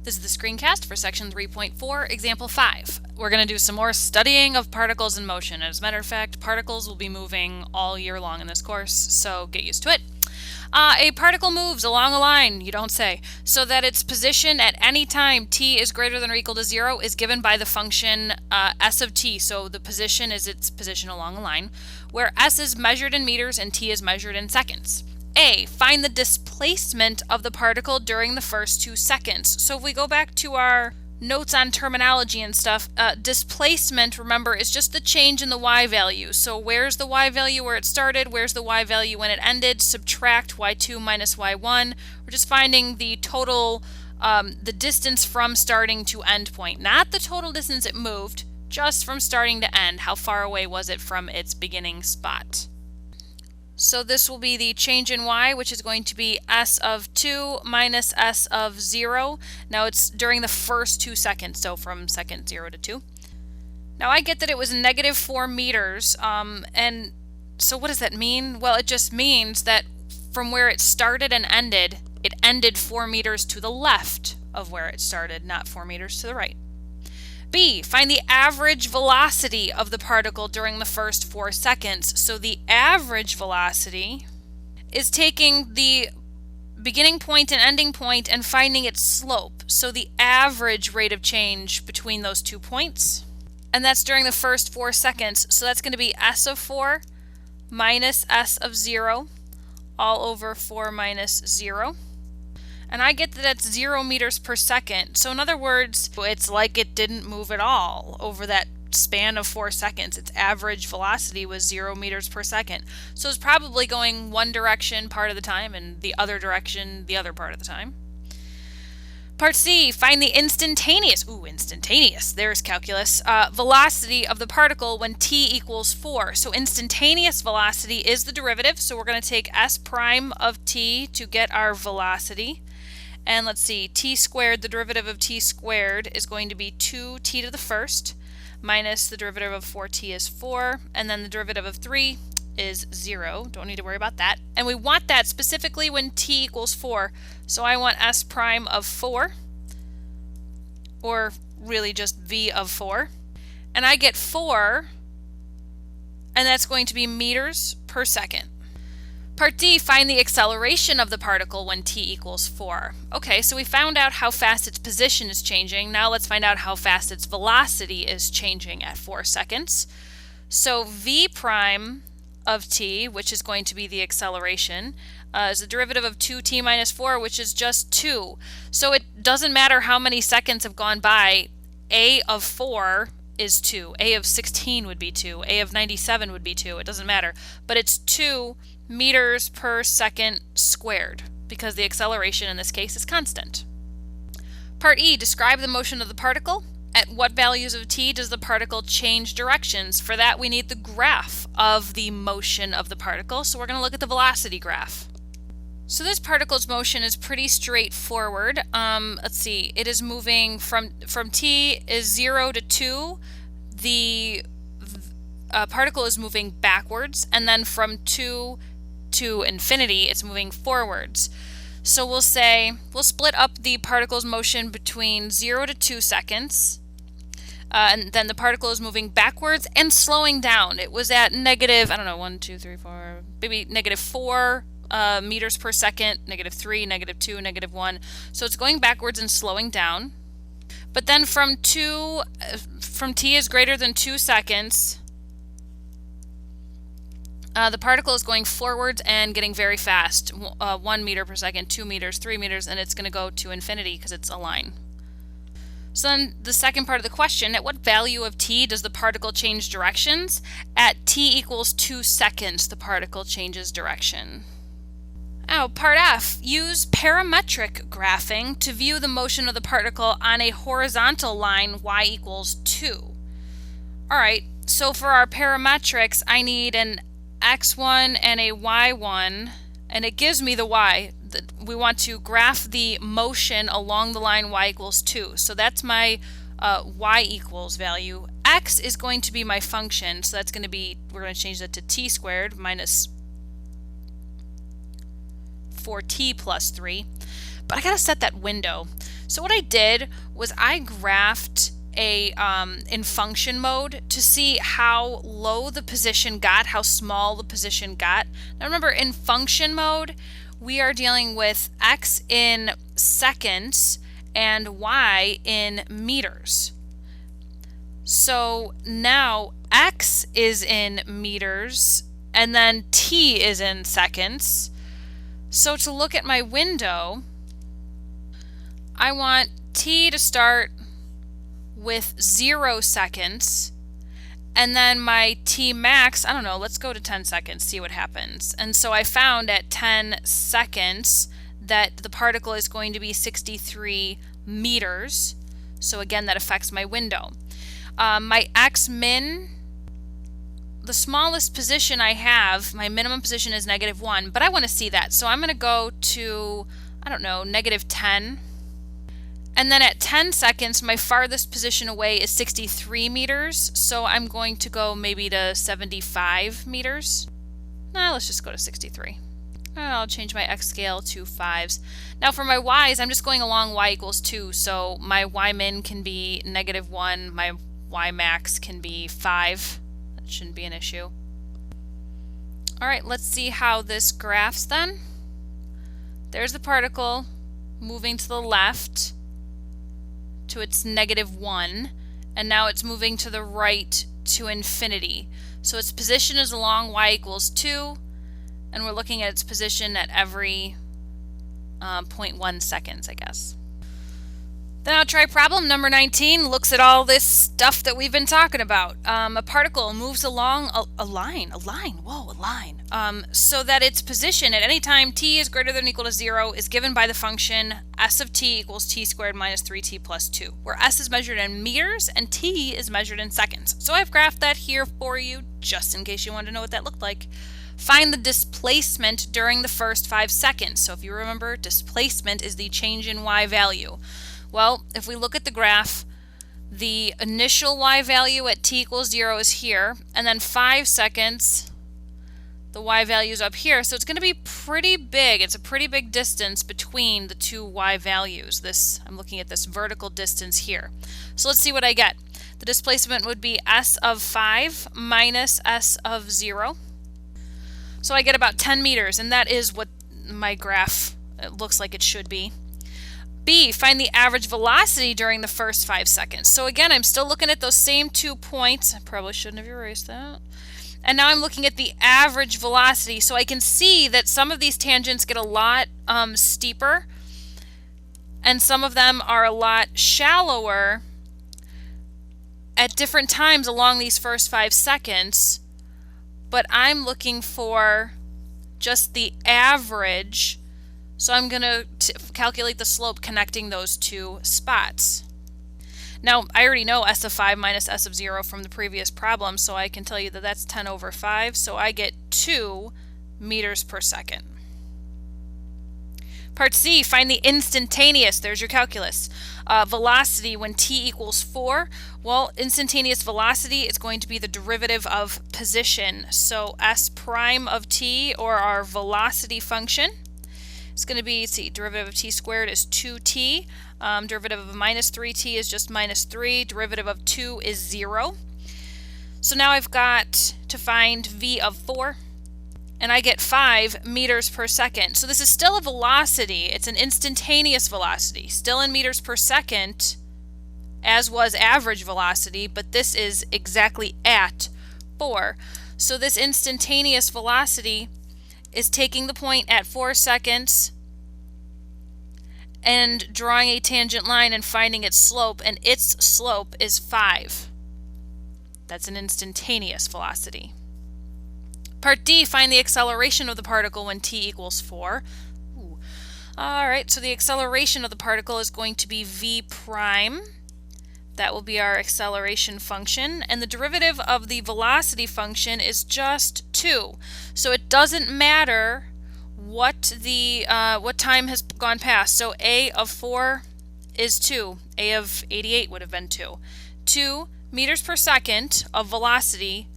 This is the screencast for section 3.4, example 5. We're going to do some more studying of particles in motion. As a matter of fact, particles will be moving all year long in this course, so get used to it. A particle moves along a line, you don't say, so that its position at any time t is greater than or equal to 0 is given by the function s of t. So the position is its position along a line, where s is measured in meters and t is measured in seconds. A, find the displacement of the particle during the first 2 seconds. So if we go back to our notes on terminology and stuff, displacement, remember, is just the change in the y value. So where's the y value where it started? Where's the y value when it ended? Subtract y2 minus y1. We're just finding the total, the distance from starting to end point. Not the total distance it moved, just from starting to end. How far away was it from its beginning spot? So this will be the change in y, which is going to be s of 2 minus s of 0. Now it's during the first 2 seconds, so from second 0 to 2. Now I get that it was negative 4 meters, and so what does that mean? Well, it just means that from where it started and ended, it ended 4 meters to the left of where it started, not 4 meters to the right. B, find the average velocity of the particle during the first 4 seconds. So the average velocity is taking the beginning point and ending point and finding its slope. So the average rate of change between those 2 points. And that's during the first 4 seconds. So that's going to be s of 4 minus s of 0 all over 4 minus 0. And I get that that's 0 meters per second. So in other words, it's like it didn't move at all over that span of 4 seconds. Its average velocity was 0 meters per second. So it's probably going one direction part of the time and the other direction the other part of the time. Part C, find the instantaneous, there's calculus, velocity of the particle when t equals 4. So instantaneous velocity is the derivative, so we're going to take s prime of t to get our velocity. And let's see, t squared, the derivative of t squared is going to be 2t to the first minus the derivative of 4t is 4, and then the derivative of 3 is 0. Don't need to worry about that. And we want that specifically when t equals 4. So I want s prime of 4, or really just v of 4. And I get 4, and that's going to be meters per second. Part D, find the acceleration of the particle when t equals 4. Okay, so we found out how fast its position is changing. Now let's find out how fast its velocity is changing at 4 seconds. So v prime of t, which is going to be the acceleration, is the derivative of 2t minus 4, which is just 2. So it doesn't matter how many seconds have gone by. A of 4 is 2. A of 16 would be 2. A of 97 would be 2. It doesn't matter. But it's 2 meters per second squared, because the acceleration in this case is constant. Part E, describe the motion of the particle. At what values of t does the particle change directions? For that we need the graph of the motion of the particle, so we're going to look at the velocity graph. So this particle's motion is pretty straightforward. Let's see, it is moving from t is 0 to 2. The particle is moving backwards, and then from 2 to infinity, it's moving forwards. So we'll split up the particle's motion between 0 to 2 seconds, and then the particle is moving backwards and slowing down. It was at negative, I don't know, 1, 2, 3, 4, maybe negative 4 meters per second, negative 3, negative 2, negative 1. So it's going backwards and slowing down. But then from t is greater than 2 seconds, the particle is going forwards and getting very fast, 1 meter per second, 2 meters, 3 meters, and it's going to go to infinity because it's a line. So then the second part of the question, at what value of t does the particle change directions? At t equals 2 seconds, the particle changes direction. Now, part F, use parametric graphing to view the motion of the particle on a horizontal line y equals 2. Alright, so for our parametrics, I need an x1 and a y1, and it gives me the y. We want to graph the motion along the line y equals 2. So that's my y equals value. X is going to be my function, so that's going to be, we're going to change that to t squared minus 4t plus 3. But I gotta set that window. So what I did was I graphed a in function mode to see how low the position got, how small the position got. Now remember, in function mode, we are dealing with x in seconds and y in meters. So now x is in meters and then t is in seconds. So to look at my window, I want t to start with 0 seconds, and then my t max, I don't know, let's go to 10 seconds, see what happens. And so I found at 10 seconds that the particle is going to be 63 meters. So again, that affects my window. My x min, the smallest position I have, my minimum position is -1, but I want to see that. So I'm going to go to, I don't know, -10. And then at 10 seconds, my farthest position away is 63 meters. So I'm going to go maybe to 75 meters. Let's just go to 63. I'll change my x scale to 5s. Now for my y's, I'm just going along y equals 2. So my y min can be -1, my y max can be 5. That shouldn't be an issue. All right, let's see how this graphs then. There's the particle moving to the left to its -1, and now it's moving to the right to infinity. So its position is along y equals 2, and we're looking at its position at every 0.1 seconds, I guess. Then I'll try problem number 19. Looks at all this stuff that we've been talking about. A particle moves along a line, so that its position at any time t is greater than or equal to 0 is given by the function s of t equals t squared minus 3t plus 2, where s is measured in meters and t is measured in seconds. So I've graphed that here for you, just in case you want to know what that looked like. Find the displacement during the first 5 seconds. So if you remember, displacement is the change in y value. Well, if we look at the graph, the initial y value at t equals 0 is here, and then 5 seconds, the y value is up here. So it's going to be pretty big. It's a pretty big distance between the two y values. I'm looking at this vertical distance here. So let's see what I get. The displacement would be s of 5 minus s of 0. So I get about 10 meters, and that is what my graph looks like it should be. B, find the average velocity during the first 5 seconds. So again, I'm still looking at those same 2 points. I probably shouldn't have erased that. And now I'm looking at the average velocity. So I can see that some of these tangents get a lot steeper, and some of them are a lot shallower at different times along these first 5 seconds. But I'm looking for just the average. So I'm going to calculate the slope connecting those two spots. Now, I already know s of 5 minus s of 0 from the previous problem, so I can tell you that that's 10 over 5, so I get 2 meters per second. Part C, find the instantaneous, there's your calculus, velocity when t equals 4. Well, instantaneous velocity is going to be the derivative of position. So s prime of t, or our velocity function, it's going to be, derivative of t squared is 2t. Derivative of minus 3t is just minus 3. Derivative of 2 is 0. So now I've got to find v of 4, and I get 5 meters per second. So this is still a velocity. It's an instantaneous velocity, still in meters per second, as was average velocity, but this is exactly at 4. So this instantaneous velocity is taking the point at 4 seconds and drawing a tangent line and finding its slope, and its slope is 5. That's an instantaneous velocity. Part D, find the acceleration of the particle when t equals 4. Alright, so the acceleration of the particle is going to be v prime. That will be our acceleration function, and the derivative of the velocity function is just 2. So it doesn't matter what time has gone past. So a of 4 is 2. A of 88 would have been 2. 2 meters per second of velocity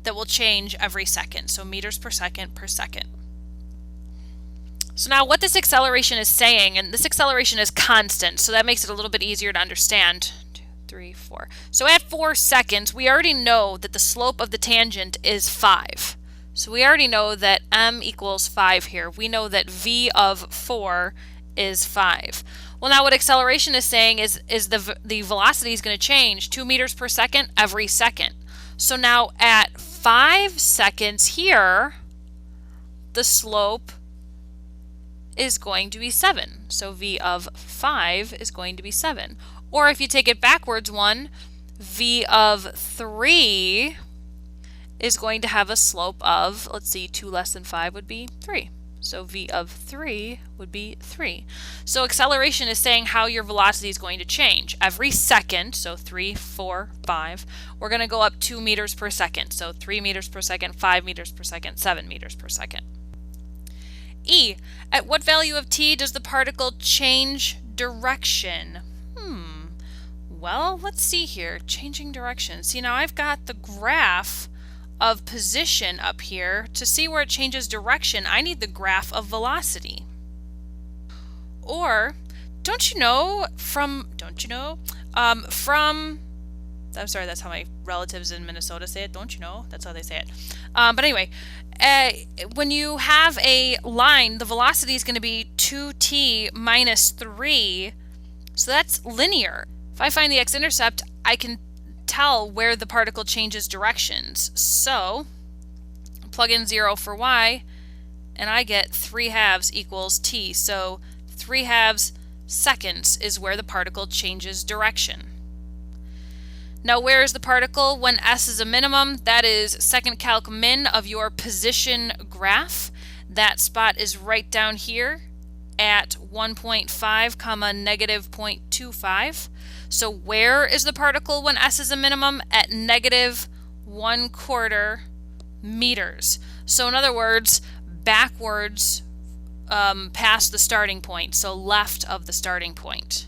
that will change every second. So meters per second per second. So now what this acceleration is saying, and this acceleration is constant, so that makes it a little bit easier to understand. 2, 3, 4. So at 4 seconds, we already know that the slope of the tangent is 5. So we already know that m equals 5 here. We know that v of 4 is 5. Well, now what acceleration is saying is the velocity is going to change 2 meters per second every second. So now at 5 seconds here, the slope is going to be 7. So v of 5 is going to be 7. Or if you take it backwards one, v of 3 is going to have a slope of, let's see, 2 less than 5 would be 3. So v of 3 would be 3. So acceleration is saying how your velocity is going to change. Every second, so 3, 4, 5, we're going to go up 2 meters per second. So 3 meters per second, 5 meters per second, 7 meters per second. E, at what value of t does the particle change direction? Well, let's see here. Changing direction. See, now I've got the graph of position up here. To see where it changes direction, I need the graph of velocity. Or, I'm sorry, that's how my relatives in Minnesota say it. Don't you know? That's how they say it. But anyway, when you have a line, the velocity is going to be 2t minus 3. So that's linear. If I find the x-intercept, I can tell where the particle changes directions. So plug in 0 for y, and I get 3/2 equals t. So 3/2 seconds is where the particle changes direction. Now, where is the particle when s is a minimum? That is second calc min of your position graph. That spot is right down here at 1.5 comma negative 0.25. So where is the particle when s is a minimum? At negative 1/4 meters. So in other words, backwards past the starting point, so left of the starting point.